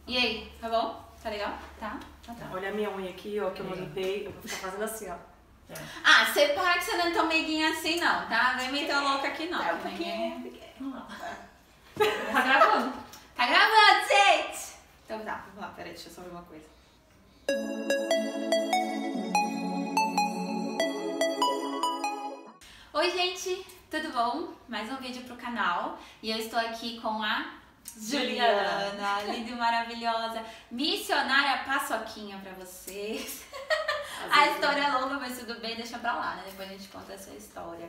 E aí, tá bom? Tá legal? Tá? Tá. Olha a minha unha aqui, ó, que eu limpei. Eu vou ficar fazendo assim, ó. Ah, você para que você não é tão meiguinha assim, não, tá? Vem meter louca aqui, não. É um pouquinho. Tá gravando? Tá gravando, gente! Então tá, vamos lá, peraí, deixa eu só ver uma coisa. Oi, gente, tudo bom? Mais um vídeo pro canal e eu estou aqui com a Juliana, linda e maravilhosa, missionária paçoquinha pra vocês. A história é longa, mas tudo bem, deixa pra lá, né? Depois a gente conta essa história.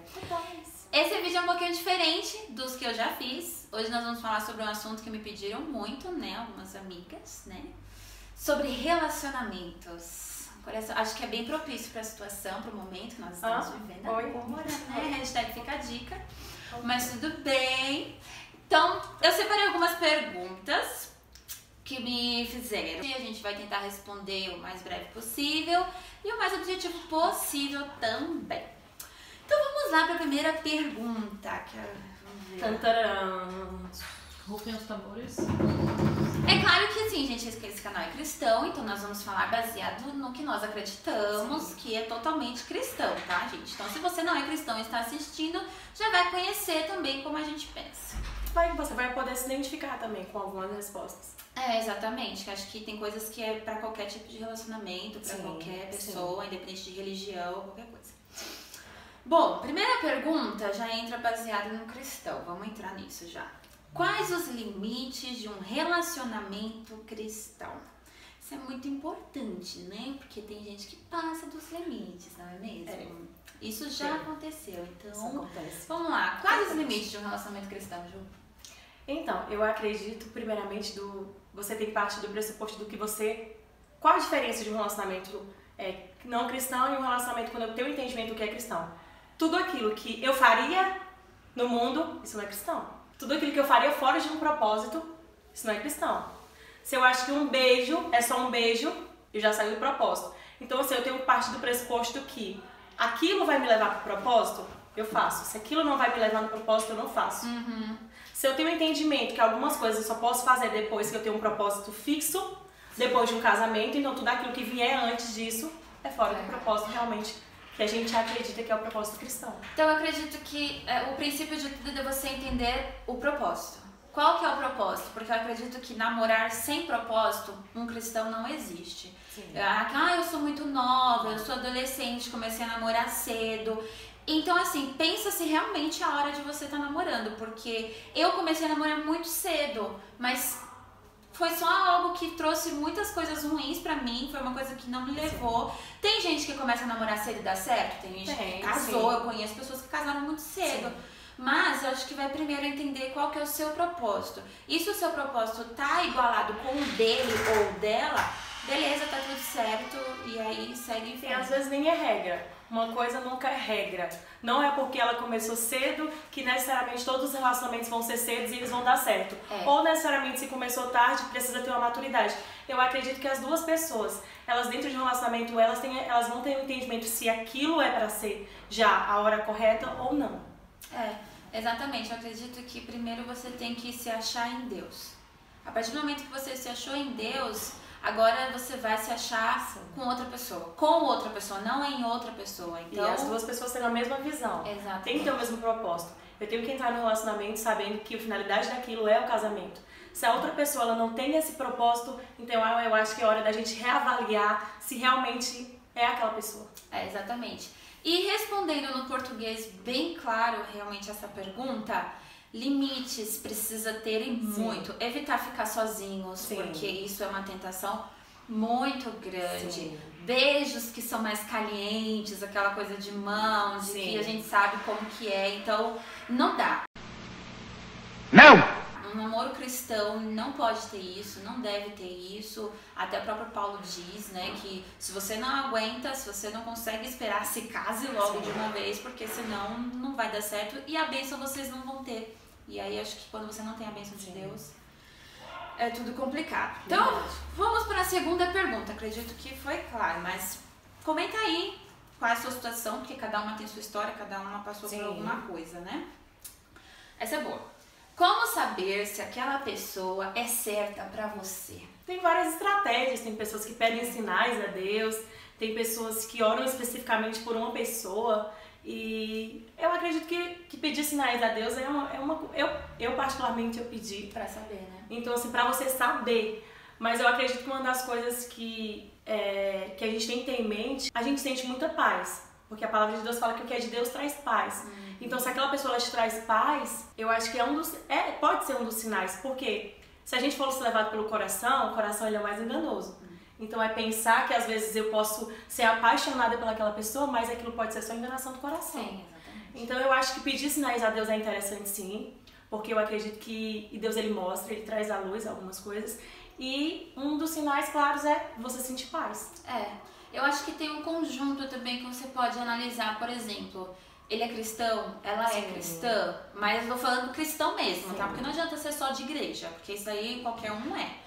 Esse vídeo é um pouquinho diferente dos que eu já fiz. Hoje nós vamos falar sobre um assunto que me pediram muito, né? Algumas amigas, né? Sobre relacionamentos. Acho que é bem propício pra situação, pro momento que nós estamos vivendo. Oi. Né? Hashtag fica a dica. Mas tudo bem. Então, eu separei algumas perguntas que me fizeram. E a gente vai tentar responder o mais breve possível e o mais objetivo possível também. Então vamos lá para a primeira pergunta. Rufem os tambores. É claro que assim, gente, esse canal é cristão, então nós vamos falar baseado no que nós acreditamos, sim, que é totalmente cristão, tá, gente? Então se você não é cristão e está assistindo, já vai conhecer também como a gente pensa. Você vai poder se identificar também com algumas respostas. É, exatamente. Acho que tem coisas que é pra qualquer tipo de relacionamento, pra qualquer pessoa, independente de religião, qualquer coisa. Bom, primeira pergunta já entra baseada no cristão. Vamos entrar nisso já. Quais os limites de um relacionamento cristão? Isso é muito importante, né? Porque tem gente que passa dos limites, não é mesmo? É. Isso já aconteceu, então... Isso acontece. Vamos lá. Quais os limites de um relacionamento cristão, Ju? Então, eu acredito, primeiramente, você tem que partir do pressuposto do que você... Qual a diferença de um relacionamento não cristão e um relacionamento quando eu tenho o entendimento do que é cristão? Tudo aquilo que eu faria no mundo, isso não é cristão. Tudo aquilo que eu faria fora de um propósito, isso não é cristão. Se eu acho que um beijo é só um beijo, eu já saio do propósito. Então, assim, eu tenho que partir do pressuposto que aquilo vai me levar para o propósito, eu faço. Se aquilo não vai me levar no propósito, eu não faço. Se eu tenho um entendimento que algumas coisas eu só posso fazer depois que eu tenho um propósito fixo, depois de um casamento, então tudo aquilo que vier antes disso é fora do propósito realmente que a gente acredita que é o propósito cristão. Então eu acredito que o princípio de tudo é você entender o propósito. Qual que é o propósito? Porque eu acredito que namorar sem propósito, um cristão não existe. Eu sou muito nova, eu sou adolescente, comecei a namorar cedo. Então assim, pensa se realmente é a hora de você estar namorando, porque eu comecei a namorar muito cedo, mas foi só algo que trouxe muitas coisas ruins pra mim, foi uma coisa que não me levou. Sim. Tem gente que começa a namorar cedo e dá certo, tem gente que casou, eu conheço pessoas que casaram muito cedo. Sim. Mas eu acho que vai primeiro entender qual que é o seu propósito. E se o seu propósito tá igualado com o dele ou dela, beleza, tá tudo certo, e aí segue em frente. E às vezes nem é regra. Uma coisa nunca é regra. Não é porque ela começou cedo que necessariamente todos os relacionamentos vão ser cedos e eles vão dar certo. Ou necessariamente se começou tarde, precisa ter uma maturidade. Eu acredito que as duas pessoas, elas dentro de um relacionamento, elas vão ter um entendimento se aquilo é para ser já a hora correta ou não. Exatamente. Eu acredito que primeiro você tem que se achar em Deus. A partir do momento que você se achou em Deus, agora você vai se achar com outra pessoa, não em outra pessoa. Então, e as duas pessoas têm a mesma visão. Exatamente. Tem que ter o mesmo propósito. Eu tenho que entrar no relacionamento sabendo que a finalidade daquilo é o casamento. Se a outra pessoa ela não tem esse propósito, então eu acho que é hora da gente reavaliar se realmente é aquela pessoa. Exatamente. E respondendo no português bem claro realmente essa pergunta, limites precisa ter muito. Evitar ficar sozinhos, porque isso é uma tentação muito grande. Beijos que são mais calientes, aquela coisa de mão, de que a gente sabe como que é. Então, não dá. Não! Um namoro cristão não pode ter isso, não deve ter isso. Até o próprio Paulo diz, né, que se você não aguenta, se você não consegue esperar, se case logo de uma vez, porque senão não vai dar certo e a bênção vocês não vão ter. E aí acho que quando você não tem a bênção de Deus, é tudo complicado. Então, vamos para a segunda pergunta. Acredito que foi claro, mas comenta aí qual é a sua situação, porque cada uma tem sua história, cada uma passou por alguma coisa, né? Essa é boa. Como saber se aquela pessoa é certa pra você? Tem várias estratégias, tem pessoas que pedem sinais a Deus, tem pessoas que oram especificamente por uma pessoa. E eu acredito que pedir sinais a Deus eu particularmente eu pedi Pra saber, né? Então, assim, pra você saber. Mas eu acredito que uma das coisas que a gente tem que ter em mente, a gente sente muita paz. Porque a palavra de Deus fala que o que é de Deus traz paz. Então, se aquela pessoa ela te traz paz, eu acho que pode ser um dos sinais. Porque se a gente for se levado pelo coração, o coração ele é mais enganoso. Então, é pensar que às vezes eu posso ser apaixonada pelaquela pessoa, mas aquilo pode ser só enganação do coração. Sim, exatamente. Então, eu acho que pedir sinais a Deus é interessante, sim. Porque eu acredito que Deus ele mostra, ele traz à luz algumas coisas. E um dos sinais claros é você sentir paz. Eu acho que tem um conjunto também que você pode analisar, por exemplo, ele é cristão, ela é cristã, mas eu tô falando cristão mesmo, tá? Porque não adianta ser só de igreja, porque isso aí qualquer um é.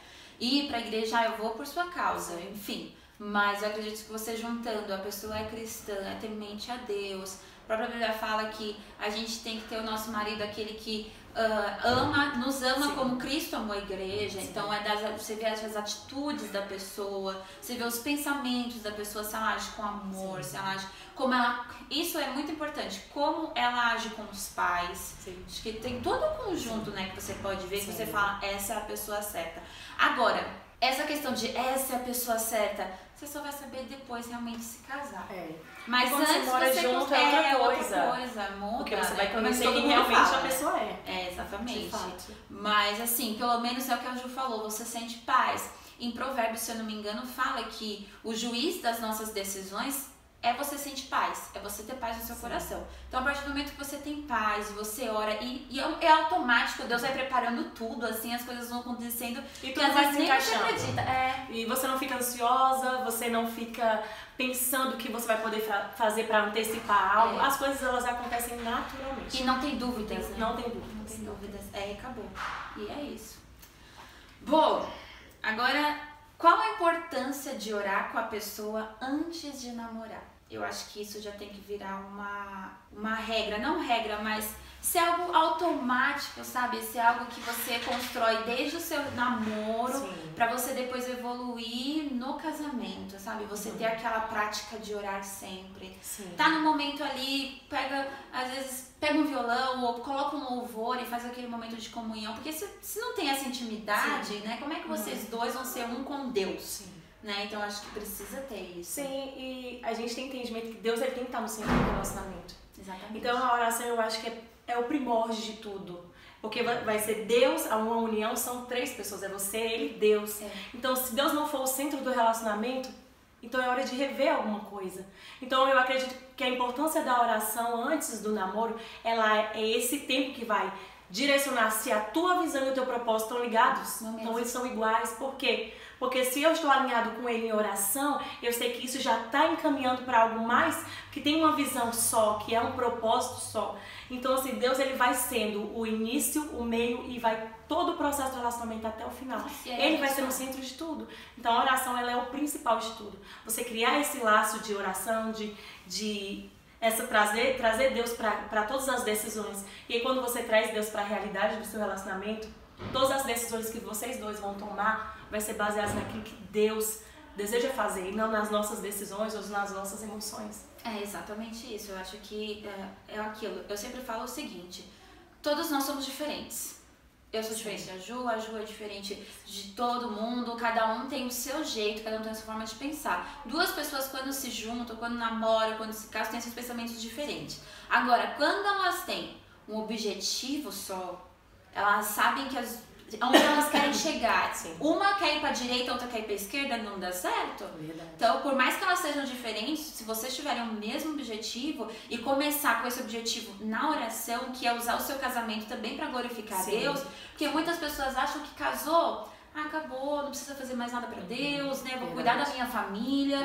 Ir pra igreja, eu vou por sua causa, enfim. Mas eu acredito que você juntando, a pessoa é cristã, é temente a Deus. A própria Bíblia fala que a gente tem que ter o nosso marido, aquele que nos ama como Cristo amou a igreja. Então você vê as atitudes da pessoa, você vê os pensamentos da pessoa, se ela age com amor, se ela age como ela... Isso é muito importante, como ela age com os pais. Acho que tem todo um conjunto, né, que você pode ver, que você fala, essa é a pessoa certa. Agora, essa questão de essa é a pessoa certa, você só vai saber depois realmente se casar. Mas quando antes você mora junto é outra coisa. Muda, Porque você vai né? conhecer Mas quem todo mundo realmente fala, a pessoa exatamente. De fato. Mas assim, pelo menos é o que a Ju falou, você sente paz. Em Provérbios, se eu não me engano, fala que o juiz das nossas decisões é você sentir paz, é você ter paz no seu coração. Então, a partir do momento que você tem paz, você ora e é automático, Deus vai preparando tudo, assim, as coisas vão acontecendo. E tudo vai se encaixando. Acredita. E você não fica ansiosa, você não fica pensando o que você vai poder fazer para antecipar algo. As coisas, elas acontecem naturalmente. E não tem dúvidas, né? Não tem dúvidas. Não tem dúvidas. Acabou. E é isso. Bom, agora, qual a importância de orar com a pessoa antes de namorar? Eu acho que isso já tem que virar uma regra, não regra, mas ser algo automático, sabe? Ser algo que você constrói desde o seu namoro pra você depois evoluir no casamento, sabe? Você ter aquela prática de orar sempre. Tá no momento ali, às vezes pega um violão ou coloca um louvor e faz aquele momento de comunhão, porque se não tem essa intimidade, né? Como é que vocês dois vão ser um com Deus? Né? Então acho que precisa ter isso. Sim, e a gente tem entendimento que Deus ele tem que estar no centro do relacionamento. Exatamente. Então a oração eu acho que é o primórdio de tudo. Porque vai ser Deus, uma união são 3 pessoas, é você, ele e Deus. Então se Deus não for o centro do relacionamento, então é hora de rever alguma coisa. Então eu acredito que a importância da oração antes do namoro, ela é esse tempo que vai direcionar se a tua visão e o teu propósito estão ligados. Então eles são iguais. Por quê? Porque se eu estou alinhado com ele em oração, eu sei que isso já está encaminhando para algo mais, que tem uma visão só, que é um propósito só. Então, assim, Deus ele vai sendo o início, o meio e vai todo o processo do relacionamento até o final. Ele vai ser no centro de tudo. Então, a oração ela é o principal de tudo. Você criar esse laço de oração, trazer Deus para todas as decisões. E aí, quando você traz Deus para a realidade do seu relacionamento, todas as decisões que vocês dois vão tomar vai ser baseadas naquilo que Deus deseja fazer e não nas nossas decisões ou nas nossas emoções. É exatamente isso. Eu acho que é aquilo. Eu sempre falo o seguinte: todos nós somos diferentes. Eu sou diferente da Ju, a Ju é diferente de todo mundo, cada um tem o seu jeito, cada um tem a sua forma de pensar. 2 pessoas quando se juntam, quando namoram, quando se casam, têm seus pensamentos diferentes. Agora, quando elas têm um objetivo só, elas sabem que onde elas querem chegar. Uma quer ir para a direita, a outra quer ir para a esquerda, não dá certo. Então, por mais que elas sejam diferentes, se vocês tiverem o mesmo objetivo e começar com esse objetivo na oração, que é usar o seu casamento também para glorificar a Deus, porque muitas pessoas acham que casou, acabou, não precisa fazer mais nada para Deus, né? Vou cuidar da minha família.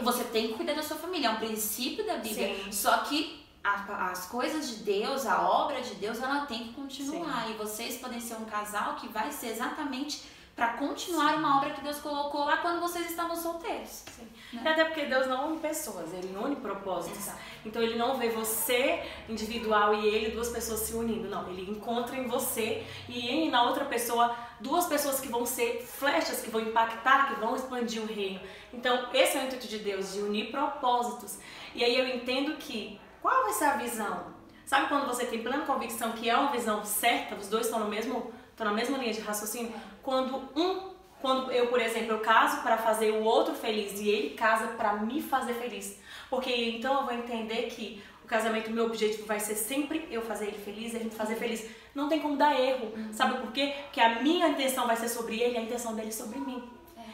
Você tem que cuidar da sua família, é um princípio da Bíblia. Só que as coisas de Deus, a obra de Deus, ela tem que continuar. E vocês podem ser um casal que vai ser exatamente para continuar uma obra que Deus colocou lá quando vocês estavam solteiros. Sim. Né? E até porque Deus não une pessoas, Ele une propósitos. Exato. Então Ele não vê você individual e Ele, duas pessoas se unindo. Não, Ele encontra em você e na outra pessoa, duas pessoas que vão ser flechas, que vão impactar, que vão expandir o reino. Então esse é o intuito de Deus, de unir propósitos. E aí eu entendo que, qual vai ser a visão? Sabe quando você tem plena convicção que é uma visão certa, os dois estão na mesma linha de raciocínio? Quando eu, por exemplo, eu caso para fazer o outro feliz e ele casa para me fazer feliz. Porque então eu vou entender que o casamento, meu objetivo vai ser sempre eu fazer ele feliz, ele me fazer feliz. Não tem como dar erro. Sabe por quê? Porque a minha intenção vai ser sobre ele e a intenção dele sobre mim.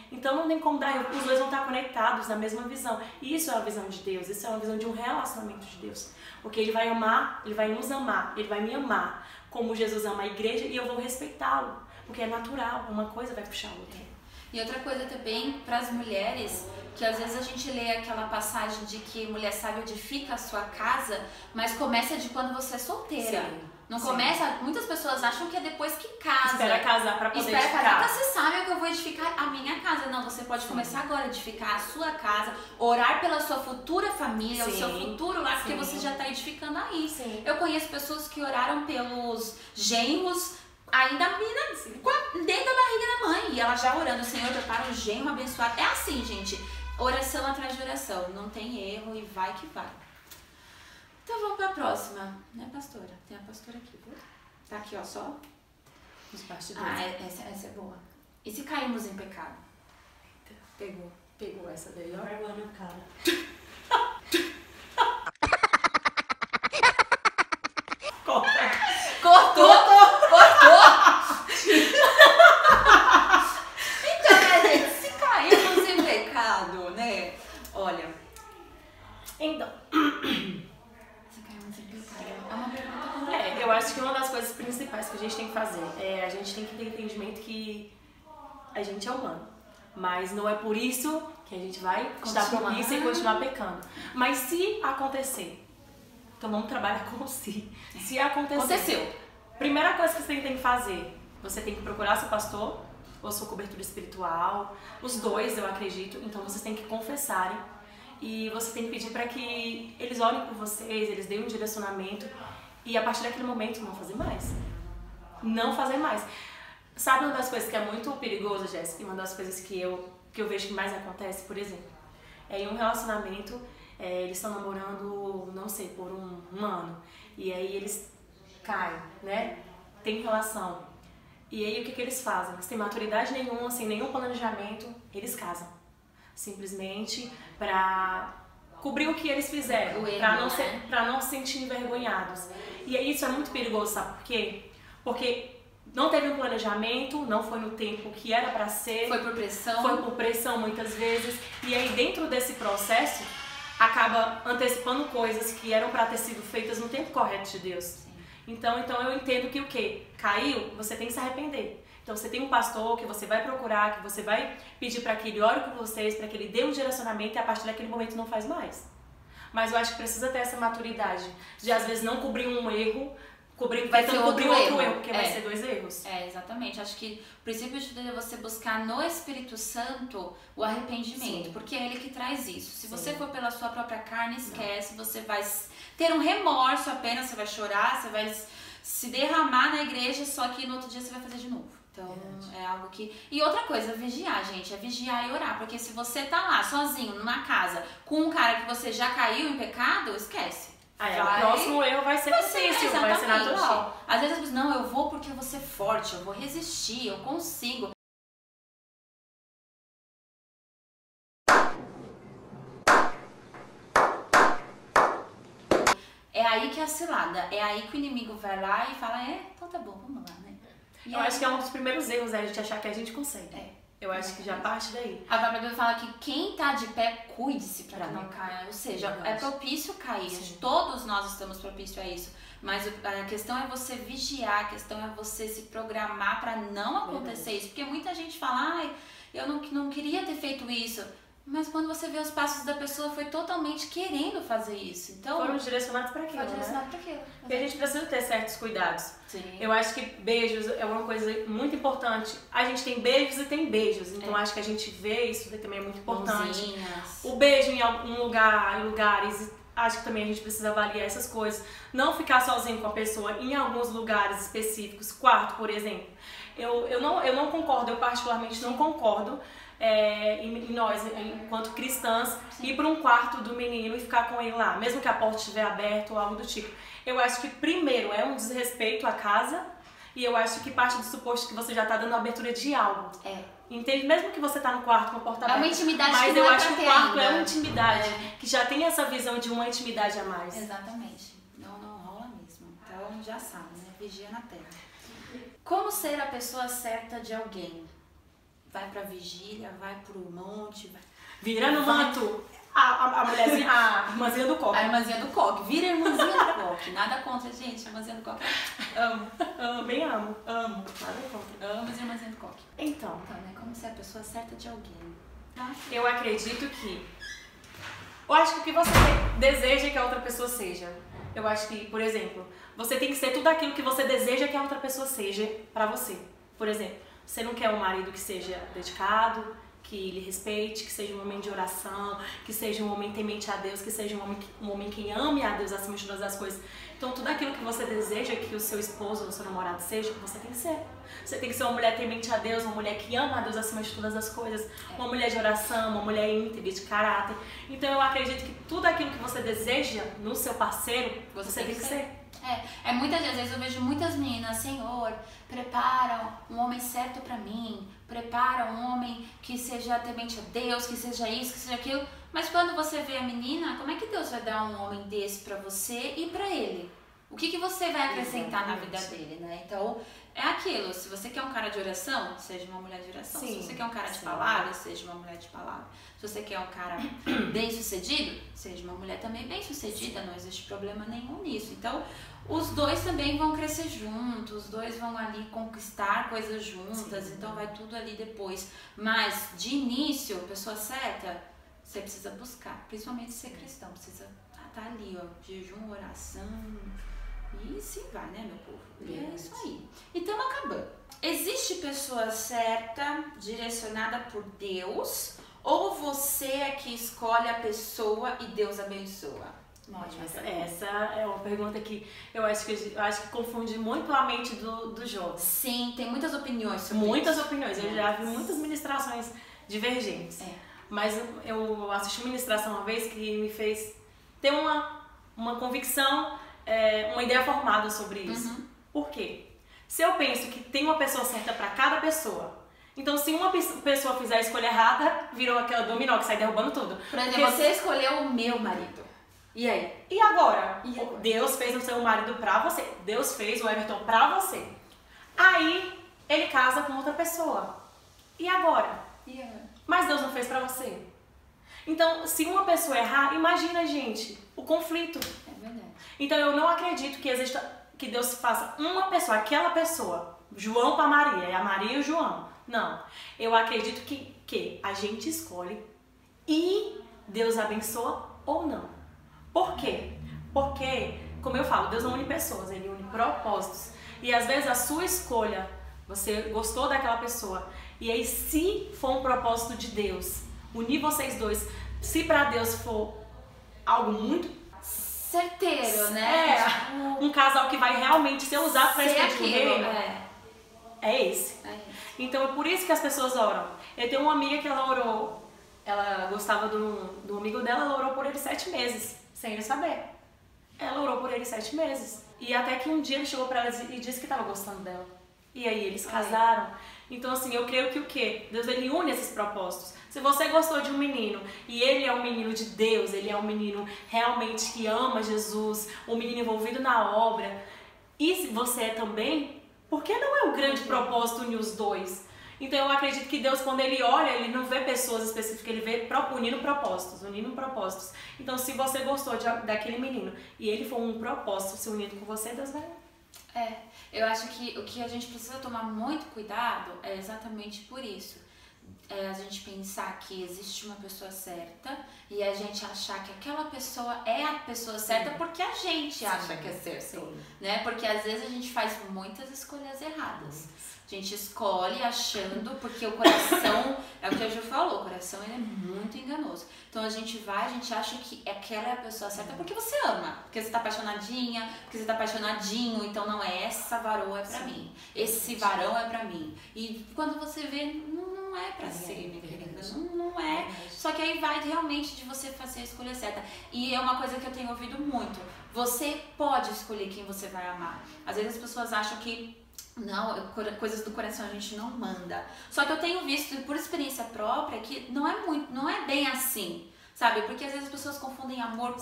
Então não tem como dar erro. Os dois vão estar conectados na mesma visão. E isso é a visão de Deus. Isso é uma visão de um relacionamento de Deus. Porque Ele vai amar, Ele vai nos amar, Ele vai me amar como Jesus ama a igreja e eu vou respeitá-lo. Porque é natural, uma coisa vai puxar a outra. E outra coisa também para as mulheres, que às vezes a gente lê aquela passagem de que mulher sábia edifica a sua casa, mas começa de quando você é solteira. Sim. Não começa, muitas pessoas acham que é depois que casa. Espera casar para poder Espera edificar. casar, você sabe que eu vou edificar a minha casa. Não, você pode começar agora a edificar a sua casa, orar pela sua futura família, o seu futuro lá, porque você já está edificando aí. Sim. Eu conheço pessoas que oraram pelos genros, ainda a menina dentro da barriga da mãe, e ela já orando, Senhor, prepara um genro abençoado. É assim, gente, oração atrás de oração, não tem erro e vai que vai. Então vamos pra próxima, né, pastora? Tem a pastora aqui, viu? Tá aqui, ó, só. Os bastidores. Essa é boa. E se caímos em pecado? Pegou essa daí, ó. Vergonha na cara. Cortou! Então, né, gente, se caímos em pecado, né? Olha. Então, Se caímos em pecado. É uma pergunta complicada. eu acho que uma das coisas principais que a gente tem que fazer é a gente tem que ter entendimento que a gente é humano. Mas não é por isso que a gente vai estar propício e continuar pecando. Mas se acontecer, então vamos trabalhar com si. Se aconteceu. Primeira coisa que você tem que fazer, você tem que procurar seu pastor ou sua cobertura espiritual, os dois, eu acredito. Então vocês têm que confessarem e você tem que pedir para que eles orem por vocês, eles deem um direcionamento e a partir daquele momento não fazer mais. Não fazer mais. Sabe uma das coisas que é muito perigosa, Jéssica? E uma das coisas que eu vejo que mais acontece, por exemplo, é em um relacionamento, eles estão namorando, não sei, por um ano. E aí eles caem, né? Tem relação. E aí o que eles fazem? Sem maturidade nenhuma, sem nenhum planejamento, eles casam. Simplesmente pra cobrir o que eles fizeram, pra não se sentir envergonhados. E isso é muito perigoso, sabe por quê? Porque não teve um planejamento, não foi no tempo que era pra ser. Foi por pressão. Foi por pressão muitas vezes. E aí dentro desse processo, acaba antecipando coisas que eram pra ter sido feitas no tempo correto de Deus. Sim. Então eu entendo que o quê? Caiu, você tem que se arrepender. Então você tem um pastor que você vai procurar, que você vai pedir para que ele ore com vocês, para que ele dê um direcionamento e a partir daquele momento não faz mais. Mas eu acho que precisa ter essa maturidade de às vezes não cobrir um erro, vai ser outro erro, porque vai ser dois erros. Exatamente. Acho que o princípio de Deus é você buscar no Espírito Santo o arrependimento, Sim. porque é Ele que traz isso. Se Sim. você for pela sua própria carne, esquece, você vai ter um remorso apenas, você vai chorar, você vai se derramar na igreja, só que no outro dia você vai fazer de novo. Então, é algo que... E outra coisa, vigiar, gente. É vigiar e orar. Porque se você tá lá, sozinho, numa casa, com um cara que você já caiu em pecado, esquece. O próximo erro vai ser difícil, vai ser natural. Às vezes as pessoas, não, eu vou porque eu vou ser forte, eu vou resistir, eu consigo. É aí que é a cilada. É aí que o inimigo vai lá e fala, então tá bom, vamos lá, né? E eu acho que é um dos primeiros erros, a gente achar que a gente consegue. Eu acho que já parte daí. A Bíblia fala que quem tá de pé, cuide-se para que não caia. Ou seja, é propício cair. Sim. Todos nós estamos propícios a isso. Mas a questão é você vigiar, a questão é você se programar para não acontecer isso. Porque muita gente fala, eu não queria ter feito isso. Mas quando você vê os passos da pessoa, foi totalmente querendo fazer isso. Então, foram direcionados para aquilo, foi direcionado para aquilo. E a gente precisa ter certos cuidados. Sim. Eu acho que beijos é uma coisa muito importante. A gente tem beijos e tem beijos. Então acho que a gente vê isso também é muito importante. Mãozinhas. O beijo em algum lugar, em lugares, acho que também a gente precisa avaliar essas coisas. Não ficar sozinho com a pessoa em alguns lugares específicos. Quarto, por exemplo. Eu não concordo, eu particularmente não concordo em nós, enquanto cristãs, ir para um quarto do menino e ficar com ele lá, mesmo que a porta estiver aberta ou algo do tipo. Eu acho que primeiro é um desrespeito à casa e eu acho que parte do suposto que você já está dando abertura de algo. Entende? Mesmo que você tá no quarto com a porta aberta. É uma intimidade mas que eu não é acho pra que o ter quarto ainda. é uma intimidade, que já tem essa visão de uma intimidade a mais. Exatamente. Não rola mesmo. Então já sabe, né? Vigia na terra. Como ser a pessoa certa de alguém? Vai pra vigília, vai pro monte, vai... Vira no manto a mulherzinha, a irmãzinha do coque. A irmãzinha do coque. Vira a irmãzinha do coque. Nada contra, gente. A irmãzinha do coque. Amo. Também amo. Amo. Nada contra. Amo as irmãzinhas do coque. Então, Então, né? Como ser a pessoa certa de alguém? Tá? eu acredito que... Eu acho que o que você deseja que a outra pessoa seja. Eu acho que, por exemplo, você tem que ser tudo aquilo que você deseja que a outra pessoa seja pra você. Por exemplo, você não quer um marido que seja dedicado, que lhe respeite, que seja um homem de oração, que seja um homem temente a Deus, que seja um homem que ame a Deus acima de todas as coisas. Então, tudo aquilo que você deseja que o seu esposo ou o seu namorado seja, você tem que ser. Você tem que ser uma mulher temente a Deus, uma mulher que ama a Deus acima de todas as coisas, uma mulher de oração, uma mulher íntegra, de caráter. Então, eu acredito que tudo aquilo que você deseja no seu parceiro, você tem que ser. Muitas vezes eu vejo muitas meninas, Senhor, prepara um homem certo pra mim, prepara um homem que seja temente a Deus, que seja isso, que seja aquilo. Mas quando você vê a menina, como é que Deus vai dar um homem desse pra você e pra ele? O que você vai acrescentar na vida dele, né? Então, é aquilo. Se você quer um cara de oração, seja uma mulher de oração. Sim, Se você quer um cara de palavra, seja uma mulher de palavra. Se você quer um cara bem-sucedido, seja uma mulher também bem-sucedida. Não existe problema nenhum nisso. Então, os dois também vão crescer juntos, os dois vão ali conquistar coisas juntas. Sim. Então, vai tudo ali depois. Mas, de início, pessoa certa, você precisa buscar. Principalmente ser cristão. Precisa estar ali, ó. Jejum, oração... E sim vai, né, meu povo? E é isso aí. E estamos acabando. Existe pessoa certa, direcionada por Deus, ou você é que escolhe a pessoa e Deus abençoa? Essa é uma pergunta que eu acho que confunde muito a mente do jovem. Sim, tem muitas opiniões sobre isso. Muitas opiniões. Eu já vi muitas ministrações divergentes. Mas eu assisti uma ministração uma vez que me fez ter uma convicção, uma ideia formada sobre isso. Por quê? Se eu penso que tem uma pessoa certa para cada pessoa, então se uma pessoa fizer a escolha errada, virou aquela dominó que sai derrubando tudo. Por exemplo, você escolheu o meu marido. E aí? E agora? Deus fez o seu marido pra você. Deus fez o Everton pra você. Aí ele casa com outra pessoa. E agora? Mas Deus não fez pra você. Então, se uma pessoa errar, imagina, gente, o conflito. É verdade. Então, eu não acredito que Deus faça uma pessoa, aquela pessoa, João para Maria, é a Maria e o João. Não. Eu acredito que a gente escolhe e Deus abençoa ou não. Por quê? Porque, como eu falo, Deus não une pessoas, Ele une propósitos. E às vezes a sua escolha, você gostou daquela pessoa, e aí se for um propósito de Deus, unir vocês dois, se pra Deus for algo muito certeiro, né? Tipo, um casal que vai realmente ser usado para expandir o reino, é esse. Então é por isso que as pessoas oram. Eu tenho uma amiga que ela orou, ela gostava do amigo dela, ela orou por ele 7 meses, sem ele saber. Ela orou por ele 7 meses. E até que um dia ele chegou pra ela e disse que estava gostando dela. E aí eles casaram. Então assim, eu creio que o quê? Deus, ele une esses propósitos. Se você gostou de um menino e ele é um menino de Deus, ele é um menino realmente que ama Jesus, um menino envolvido na obra, e se você é também, por que não é o grande propósito unir os dois? Então eu acredito que Deus, quando ele olha, ele não vê pessoas específicas, ele vê unindo propósitos. Então se você gostou daquele menino e ele for um propósito se unindo com você, Deus vai... Eu acho que o que a gente precisa tomar muito cuidado é exatamente por isso. a gente pensar que existe uma pessoa certa e a gente achar que aquela pessoa é a pessoa certa porque a gente acha que é certo, né? Porque às vezes a gente faz muitas escolhas erradas. A gente escolhe achando, porque o coração, é o que a Ju falou, o coração ele é muito enganoso. Então a gente acha que aquela é a pessoa certa porque você ama, porque você tá apaixonadinha, porque você tá apaixonadinho, então não é essa varoa é pra mim, esse varão é pra mim. E quando você vê, não é pra ser, minha querida, não é. Só que aí vai realmente de você fazer a escolha certa. E é uma coisa que eu tenho ouvido muito, você pode escolher quem você vai amar. Às vezes as pessoas acham que não, coisas do coração a gente não manda. Só que eu tenho visto por experiência própria que não é bem assim, sabe? Porque às vezes as pessoas confundem amor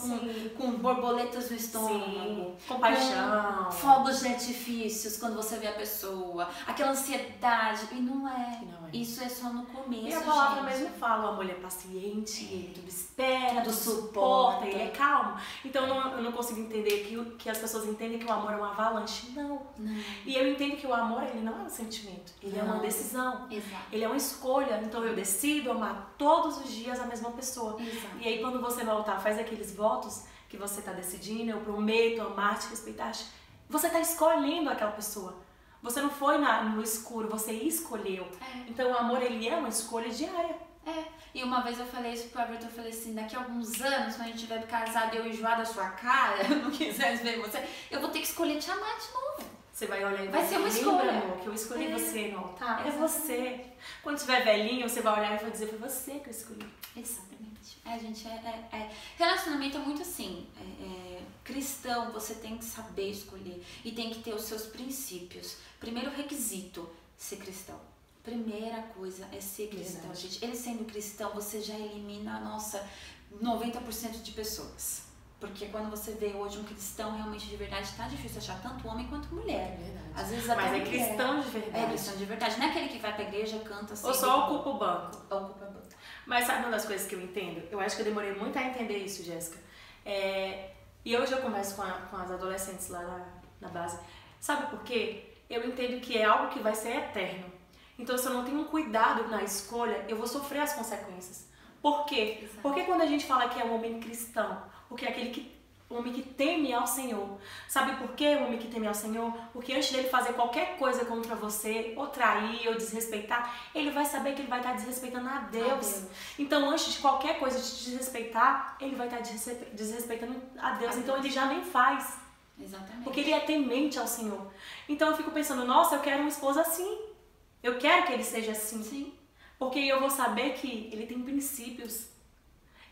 com borboletas no estômago, com paixão, fogos de artifícios quando você vê a pessoa, aquela ansiedade, e não é. Isso é só no começo, e a palavra mesmo fala, o amor é paciente, ele tudo espera, tudo suporta, ele é calmo. Então eu não consigo entender que as pessoas entendem que o amor é uma avalanche. Não. E eu entendo que o amor, ele não é um sentimento, ele é uma decisão. Exato. Ele é uma escolha. Então eu decido amar todos os dias a mesma pessoa. Exato. E aí quando você voltar, faz aqueles votos que você está decidindo, eu prometo amar-te, respeitar-te, você está escolhendo aquela pessoa. Você não foi no escuro, você escolheu. Então o amor, ele é uma escolha diária. E uma vez eu falei isso pro Everton, eu falei assim, daqui a alguns anos, quando a gente estiver casado e eu enjoar da sua cara, eu não quiser ver você, eu vou ter que escolher te amar de novo. Você vai olhar e vai ser uma escolha, amor, que eu escolhi você no altar. É você. Quando tiver velhinho, você vai olhar e vai dizer, foi você que eu escolhi. Exatamente. Gente, relacionamento é muito assim, cristão, você tem que saber escolher e tem que ter os seus princípios. Primeiro requisito, ser cristão. Primeira coisa é ser cristão, gente. Ele sendo cristão, você já elimina, 90% de pessoas. Porque quando você vê hoje um cristão realmente de verdade, tá difícil achar tanto homem quanto mulher. Às vezes até mas é cristão de verdade. É cristão de verdade. Não é aquele que vai pra igreja, canta assim. Ou só ocupa o banco. Ocupa o banco. Mas sabe uma das coisas que eu entendo? Eu acho que eu demorei muito a entender isso, Jéssica. E hoje eu converso com as adolescentes lá na base. Sabe por quê? Eu entendo que é algo que vai ser eterno. Então, se eu não tenho um cuidado na escolha, eu vou sofrer as consequências. Por quê? Exato. Porque quando a gente fala que é um homem cristão, porque é aquele homem que teme ao Senhor. Sabe por quê o homem que teme ao Senhor? Porque antes dele fazer qualquer coisa contra você, ou trair, ou desrespeitar, ele vai saber que ele vai estar desrespeitando a Deus. Então, antes de qualquer coisa te desrespeitar, ele vai estar desrespeitando a Deus. Então, ele já nem faz. Exatamente. Porque ele é temente ao Senhor. Então, eu fico pensando, nossa, eu quero uma esposa assim. Eu quero que ele seja assim. Sim. Porque eu vou saber que ele tem princípios.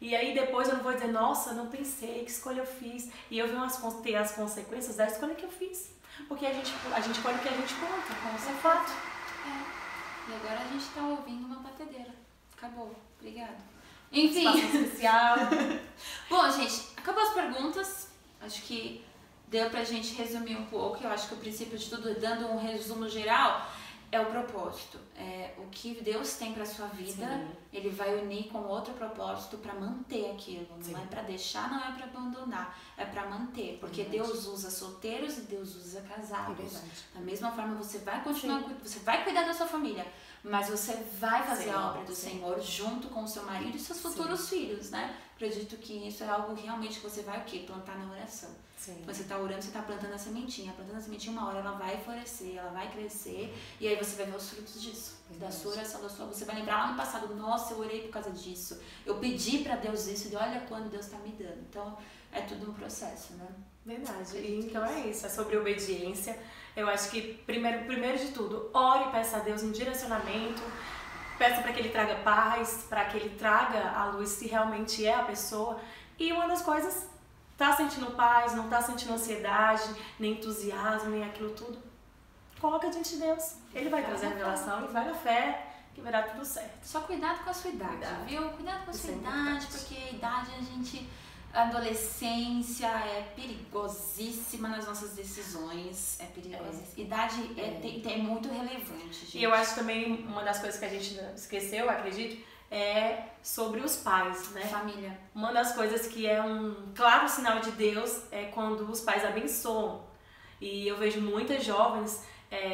E aí depois eu não vou dizer, nossa, não pensei, que escolha eu fiz. E eu vou ter as consequências da escolha que eu fiz. Porque a gente escolhe o que a gente conta. Isso é fato. E agora a gente tá ouvindo uma batedeira. Acabou. Obrigada. Enfim. Espaço especial. Bom, gente, acabou as perguntas. Acho que deu pra gente resumir um pouco. Eu acho que o princípio de tudo, dando um resumo geral, é o propósito. O que Deus tem para sua vida, ele vai unir com outro propósito para manter aquilo. Não é para deixar, não é para abandonar, é para manter. Porque Deus usa solteiros e Deus usa casados. Da mesma forma, você vai continuar, você vai cuidar da sua família, mas você vai fazer a obra do Senhor junto com o seu marido e seus futuros filhos, né? Acredito que isso é algo realmente que você vai o quê? Plantar na oração. Você está orando, você está plantando a sementinha. Plantando a sementinha, uma hora ela vai florescer, ela vai crescer. E aí você vai ver os frutos disso. Da sua oração, você vai lembrar lá no passado, nossa, eu orei por causa disso. Eu pedi para Deus isso e olha quando Deus está me dando. Então, é tudo um processo, né? Verdade. E então é isso, é sobre obediência. Eu acho que, primeiro de tudo, ore e peça a Deus um direcionamento. Peça para que Ele traga paz, para que Ele traga a luz se realmente é a pessoa. E uma das coisas, tá sentindo paz, não tá sentindo ansiedade, nem entusiasmo, nem aquilo tudo, coloca diante de Deus. Ele vai trazer a revelação e vai na fé que vai dar tudo certo. Só cuidado com a sua idade, viu? Cuidado com a sua idade, porque a idade a adolescência é perigosíssima nas nossas decisões, é perigosíssima. Idade é muito relevante, gente. E eu acho também, uma das coisas que a gente esqueceu, acredito, é sobre os pais, né? Família. Uma das coisas que é um claro sinal de Deus é quando os pais abençoam. E eu vejo muitas jovens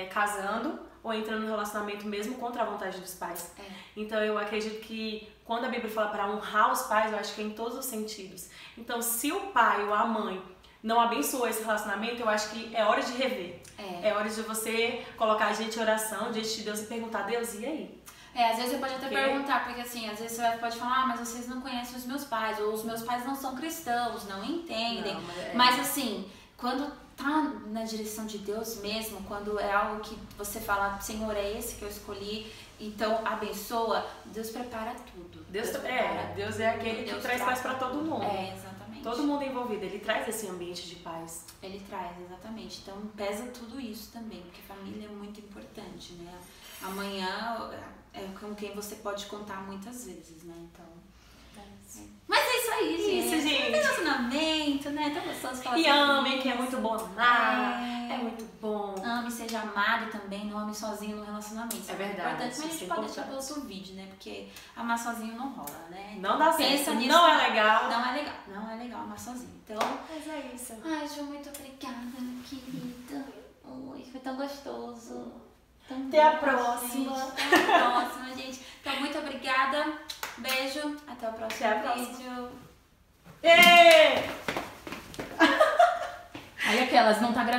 casando, ou entra no relacionamento mesmo contra a vontade dos pais. É. Então eu acredito que quando a Bíblia fala para honrar os pais, eu acho que é em todos os sentidos. Então se o pai ou a mãe não abençoou esse relacionamento, eu acho que é hora de rever. É hora de você colocar a gente em oração diante de Deus e perguntar, Deus, e aí? Às vezes você pode até perguntar, porque assim, às vezes você pode falar, mas vocês não conhecem os meus pais, ou os meus pais não são cristãos, não entendem. Não, mas assim, quando tá na direção de Deus mesmo, quando é algo que você fala, Senhor, é esse que eu escolhi, então abençoa, Deus prepara tudo. Deus é aquele que traz paz para todo mundo. Exatamente. Todo mundo envolvido, ele traz esse ambiente de paz. Ele traz, exatamente. Então pesa tudo isso também, porque família é muito importante, né? Amanhã é com quem você pode contar muitas vezes, né? Então. Mas é isso aí, gente. Isso, gente. Relacionamento, né? Tão gostoso falar E sobre amem, isso. que é muito bom amar. É muito bom. Ame, seja amado também, não ame sozinho no relacionamento. É verdade. Importante, mas a gente isso é pode deixar importante. para outro vídeo, né? Porque amar sozinho não rola, né? Não dá Pensa certo. nisso. Não é legal. Não é legal. Não é legal amar sozinho. Então. Mas é isso. Ai, Ju, muito obrigada, querida. Oi, foi tão gostoso. Até a próxima. Gente. Até a próxima, gente. Então, muito obrigada. Beijo. Até o próximo Até a próxima. vídeo. Ê! Aí aquelas, não tá gravando.